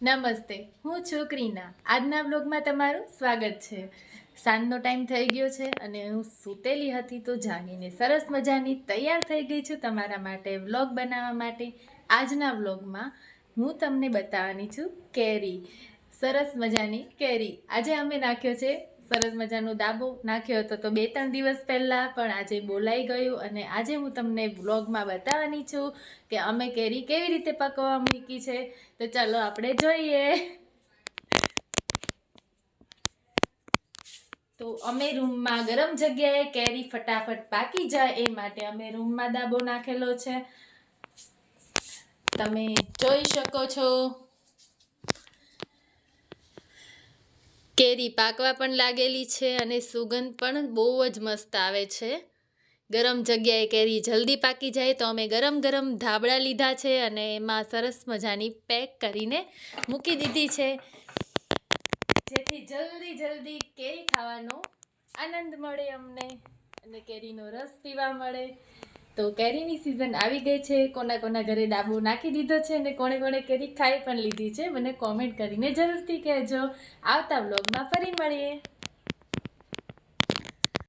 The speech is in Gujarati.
નમસ્તે, હું છું ક્રીના. આજના બ્લોગમાં તમારું સ્વાગત છે. સાંજનો ટાઈમ થઈ ગયો છે અને હું સૂતેલી હતી તો જાગીને સરસ મજાની તૈયાર થઈ ગઈ છું તમારા માટે વ્લોગ બનાવવા માટે. આજના વ્લોગમાં હું તમને બતાવવાની છું કેરી, સરસ મજાની કેરી. આજે અમે નાખ્યો છે સરસ મજાનો દાબો નાખ્યો હતો તો 2-3 દિવસ પહેલાં, પણ આજે બોલાઈ ગયું અને આજે હું તમને વ્લોગમાં બતાવવાની છું કે અમે કેરી કેવી રીતે પકવવા મૂકી છે. તો ચાલો આપણે જોઈએ. તો અમે રૂમમાં ગરમ જગ્યાએ કેરી ફટાફટ પાકી જાય એ માટે અમે રૂમમાં દાબો નાખેલો છે, તમે જોઈ શકો છો. કેરી પાકવા પણ લાગેલી છે અને સુગંધ પણ બહુ જ મસ્ત આવે છે. ગરમ જગ્યાએ કેરી જલ્દી પાકી જાય તો અમે ગરમ ગરમ ધાબળા લીધા છે અને એમાં સરસ મજાની પેક કરીને મૂકી દીધી છે, જેથી જલ્દી કેરી ખાવાનો આનંદ મળે અમને અને કેરીનો રસ પીવા મળે. તો કેરીની સિઝન આવી ગઈ છે. કોના કોના ઘરે દાબો નાખી દીધો છે અને કોણે કોણે કેરી ખાઈ પણ લીધી છે મને કોમેન્ટ કરીને જરૂરથી કહેજો. આવતા વ્લોગમાં ફરી મળીએ.